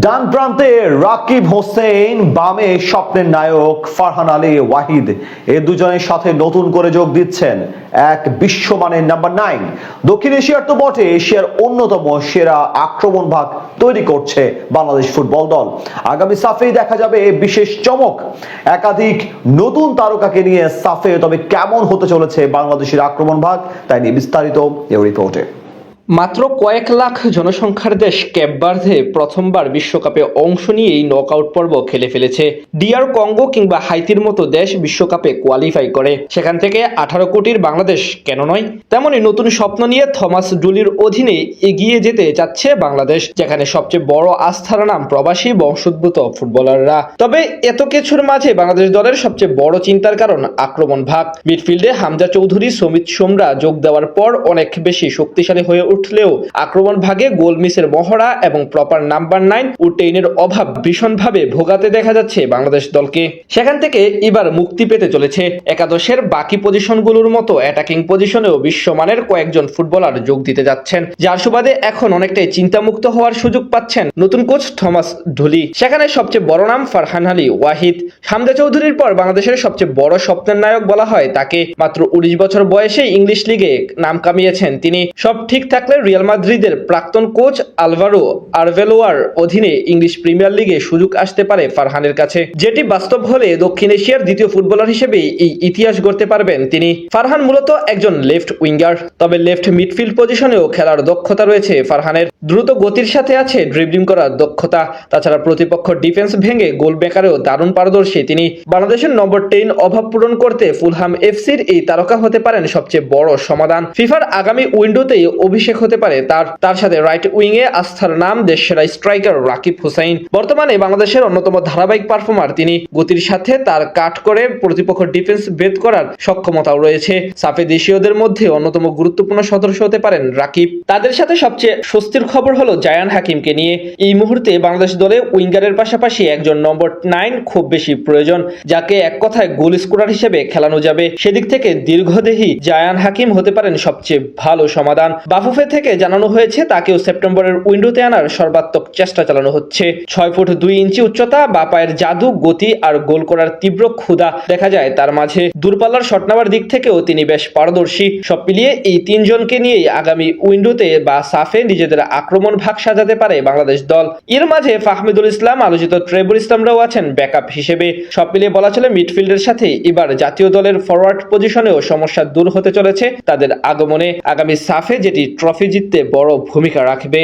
ডান প্রান্তে রাকিব হোসেন, বামে স্বপ্নের নায়ক ফারহান আলী ওয়াহিদ, এই দুজনের সাথে নতুন করে যোগ দিচ্ছেন এক বিশ্বমানের নাম্বার 9। দক্ষিণ এশিয়ার তো বটে, এশিয়ার অন্যতম সেরা আক্রমণ ভাগ তৈরি করছে বাংলাদেশ ফুটবল দল। আগামী সাফেই দেখা যাবে বিশেষ চমক, একাধিক নতুন তারকাকে নিয়ে সাফে। তবে কেমন হতে চলেছে বাংলাদেশের আক্রমণ ভাগ, তাই নিয়ে বিস্তারিত এই রিপোর্টে। মাত্র কয়েক লাখ জনসংখ্যার দেশ ক্যাপ ভার্দে প্রথমবার বিশ্বকাপে অংশ নিয়েই নকআউট পর্ব খেলে ফেলেছে। ডিআর কঙ্গো কিংবা হাইতির মতো দেশ বিশ্বকাপে কোয়ালিফাই করে, সেখান থেকে 18 কোটির বাংলাদেশ কেন নয়? তেমনই নতুন স্বপ্ন নিয়ে থমাস ডুলির অধীনে এগিয়ে যেতে চাচ্ছে বাংলাদেশ, যেখানে সবচেয়ে বড় আস্থার নাম প্রবাসী বংশোদ্ভূত ফুটবলাররা। তবে এত কিছুর মাঝে বাংলাদেশ দলের সবচেয়ে বড় চিন্তার কারণ আক্রমণ ভাগ। মিডফিল্ডে হামজা চৌধুরী, সমিত সোমরা যোগ দেওয়ার পর অনেক বেশি শক্তিশালী হয়ে উঠলেও আক্রমণ ভাগে গোল মিসের মহড়া এবং প্রপার নাম্বার 9 ও 10 এর অভাব ভীষণভাবে ভোগাতে দেখা যাচ্ছে বাংলাদেশ দলকে। সেখান থেকে এবার মুক্তি পেতে চলেছে একাদশের বাকি পজিশনগুলোর মতো অ্যাটাকিং পজিশনেও বিশ্বমানের কয়েকজন ফুটবলার যোগ দিতে যাচ্ছেন, যার সুবাদে এখন অনেকটাই চিন্তামুক্ত হওয়ার সুযোগ পাচ্ছেন নতুন কোচ থমাস ঢুলি। সেখানে সবচেয়ে বড় নাম ফারহান আলী ওয়াহিদ। হামজা চৌধুরীর পর বাংলাদেশের সবচেয়ে বড় স্বপ্নের নায়ক বলা হয় তাকে। মাত্র 19 বছর বয়সে ইংলিশ লিগে নাম কামিয়েছেন তিনি। সব ঠিক থাকলে রিয়াল মাদ্রিদের প্রাক্তন কোচ আলভারো আরভেলোয়ার অধীনে ইংলিশ প্রিমিয়ার লিগে সুযোগ আসতে পারে ফারহানের কাছে, যেটি বাস্তব হলে দক্ষিণ এশিয়ার দ্বিতীয় ফুটবলার হিসেবে এই ইতিহাস গড়তে পারবেন তিনি। ফারহান মূলত একজন লেফট উইঙ্গার, তবে লেফট মিডফিল্ড পজিশনেও খেলার দক্ষতা রয়েছে ফারহানের। দ্রুত গতির সাথে আছে ড্রিবলিং করার দক্ষতা। তাছাড়া প্রতিপক্ষ ডিফেন্স ভেঙে গোল মেকারেও দারুণ পারদর্শী তিনি। বাংলাদেশের নম্বর 10 অভাব পূরণ করতে ফুলহাম এফসির এই তারকা হতে পারেন সবচেয়ে বড় সমাধান। ফিফার আগামী উইন্ডোতেই অভিষেক হতে পারে তার সাথে রাইট উইং এ আস্থার নাম দেশসেরা স্ট্রাইকার রাকিব হোসেন। বর্তমানে বাংলাদেশের অন্যতম ধারাবাহিক পারফর্মার তিনি। গতির সাথে তার কাট করে প্রতিপক্ষ ডিফেন্স ভেদ করার সক্ষমতাও রয়েছে। সাফে দেশীয়দের মধ্যে অন্যতম গুরুত্বপূর্ণ সদস্য হতে পারেন রাকিব। তাদের সাথে সবচেয়ে স্বস্তির খবর হলো জায়ান হাকিমকে নিয়ে। এই মুহূর্তে বাংলাদেশ দলে উইঙ্গারের পাশাপাশি একজন নম্বর 9 খুব বেশি প্রয়োজন, যাকে এক কথায় গোল স্কোরার হিসেবে খেলানো যাবে। সেদিক থেকে দীর্ঘদেহী জায়ান হাকিম হতে পারেন সবচেয়ে ভালো সমাধান। বাফুফে থেকে জানানো হয়েছে তাকেও সেপ্টেম্বরের উইন্ডোতে আনার সর্বাত্মক চেষ্টা চালানো হচ্ছে। 6 ফুট 2 ইঞ্চি উচ্চতা, বা পায়ের জাদু, গতি আর গোল করার তীব্র ক্ষুধা দেখা যায় তার মাঝে। দূরপাল্লার শট নেওয়ার দিক থেকেও তিনি বেশ পারদর্শী। সব মিলিয়ে এই তিনজনকে নিয়েই আগামী উইন্ডোতে বা সাফে নিজেদের আক্রমণ ভাগ সাজাতে পারে বাংলাদেশ দল। এর মাঝে ফাহমিদুল ইসলাম, আলোচিত ট্রেবুল ইসলামরাও আছেন ব্যাকআপ হিসেবে। সব মিলিয়ে বলা চলে মিডফিল্ডের সাথে এবার জাতীয় দলের ফরওয়ার্ড পজিশনেও সমস্যা দূর হতে চলেছে তাদের আগমনে আগামী সাফে, যেটি ট্রফি জিততে বড় ভূমিকা রাখবে।